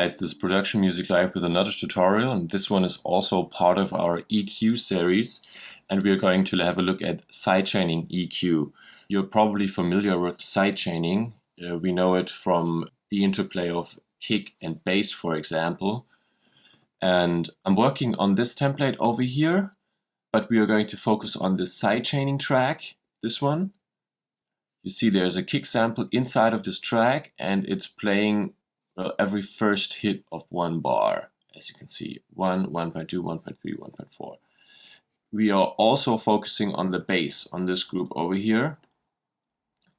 guys, this is Production Music Live with another tutorial, and this one is also part of our EQ series, and we are going to have a look at sidechaining EQ. You're probably familiar with sidechaining. We know it from the interplay of kick and bass, for example. And I'm working on this template over here, but we are going to focus on the sidechaining track, this one. You see there's a kick sample inside of this track, and it's playing every first hit of one bar, as you can see, 1, 1.2, 1.3, 1.4. We are also focusing on the bass on this group over here.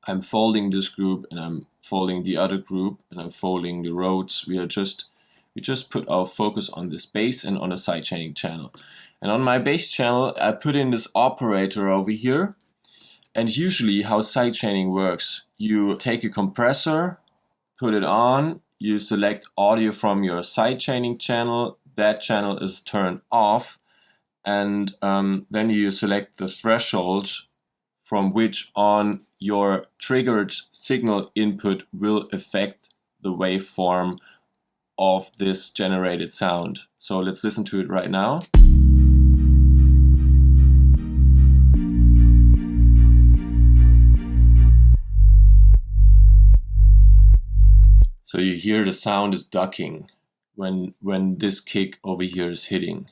I'm folding this group, and I'm folding the other group, and I'm folding the roads. We just put our focus on this bass and on a sidechaining channel. And on my bass channel, I put in this operator over here. And usually how sidechaining works, you take a compressor, put it on, you select audio from your sidechaining channel, that channel is turned off, and then you select the threshold from which on your triggered signal input will affect the waveform of this generated sound. So let's listen to it right now. So you hear the sound is ducking when this kick over here is hitting.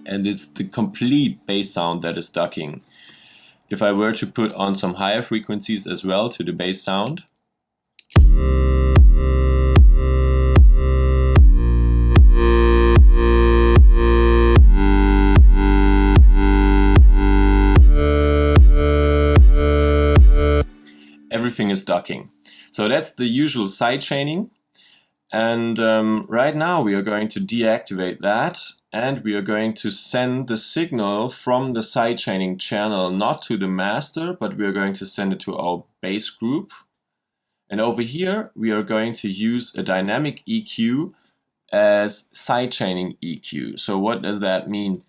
And it's the complete bass sound that is ducking. If I were to put on some higher frequencies as well to the bass sound, everything is ducking. So that's the usual sidechaining. And right now we are going to deactivate that, and we are going to send the signal from the sidechaining channel not to the master, but we are going to send it to our bass group. And over here we are going to use a dynamic EQ as sidechaining EQ. So what does that mean?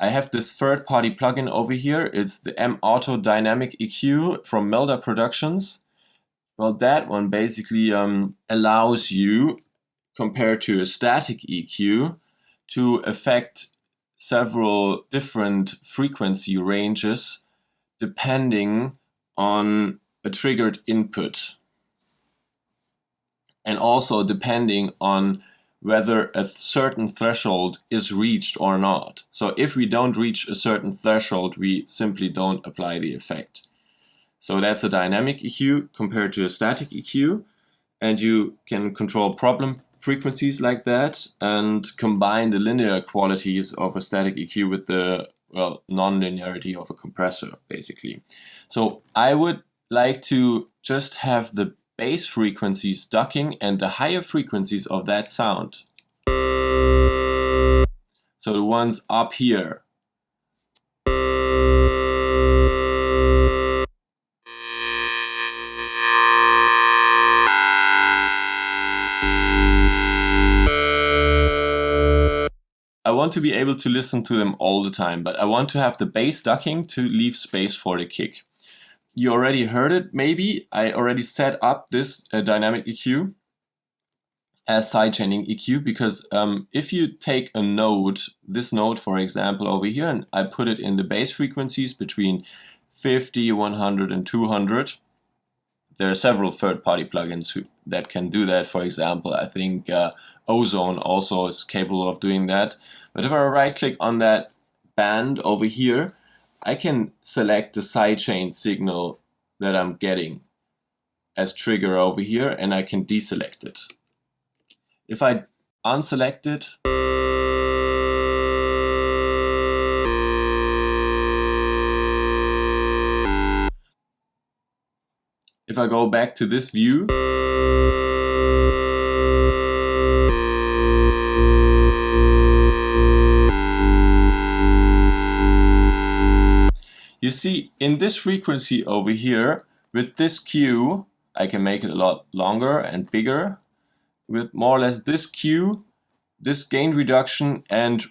I have this third-party plugin over here. It's the MAutoDynamicEQ from Melda Productions. Well, that one basically allows you, compared to a static EQ, to affect several different frequency ranges depending on a triggered input, and also depending on whether a certain threshold is reached or not. So if we don't reach a certain threshold, we simply don't apply the effect. So that's a dynamic EQ compared to a static EQ, and you can control problem frequencies like that and combine the linear qualities of a static EQ with the non-linearity of a compressor, basically. So I would like to just have the bass frequencies ducking and the higher frequencies of that sound. So the ones up here. I want to be able to listen to them all the time, but I want to have the bass ducking to leave space for the kick. You already heard it, maybe. I already set up this dynamic EQ as sidechaining EQ, because if you take a node, this node for example over here, and I put it in the bass frequencies between 50, 100 and 200, there are several third-party plugins that can do that. For example, I think Ozone also is capable of doing that. But if I right-click on that band over here, I can select the sidechain signal that I'm getting as trigger over here, and I can deselect it. If I unselect it, if I go back to this view, you see in this frequency over here, with this Q, I can make it a lot longer and bigger. With more or less this Q, this gain reduction and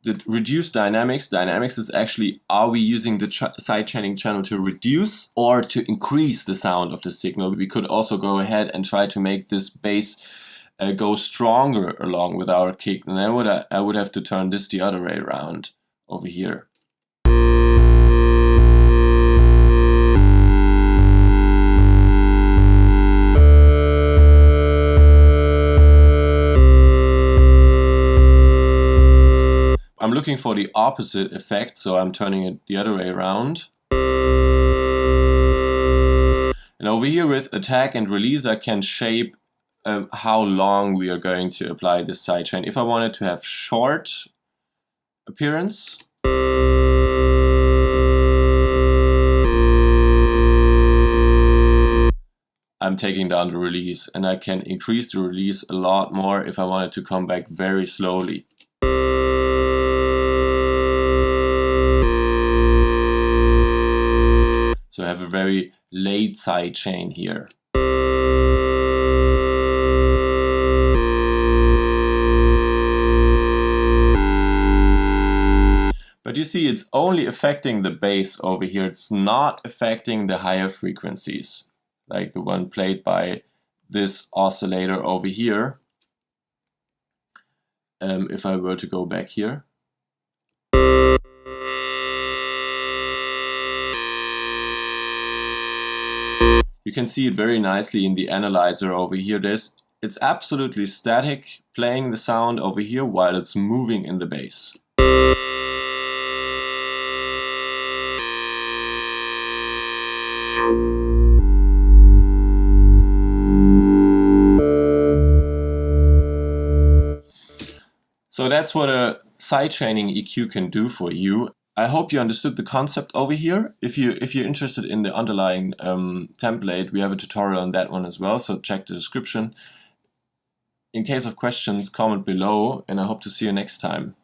the reduced dynamics. Dynamics is actually, are we using the sidechaining channel to reduce or to increase the sound of the signal? We could also go ahead and try to make this bass go stronger along with our kick. And then I would have to turn this the other way around over here. I'm looking for the opposite effect, so I'm turning it the other way around. And over here with attack and release, I can shape how long we are going to apply this sidechain. If I wanted to have short appearance, I'm taking down the release, and I can increase the release a lot more if I wanted to come back very slowly. So I have a very late sidechain here. But you see, it's only affecting the bass over here. It's not affecting the higher frequencies, like the one played by this oscillator over here. If I were to go back here. You can see it very nicely in the analyzer over here. It's absolutely static, playing the sound over here while it's moving in the bass. So that's what a sidechaining EQ can do for you. I hope you understood the concept over here. If you're interested in the underlying template, we have a tutorial on that one as well, so check the description. In case of questions, comment below, and I hope to see you next time.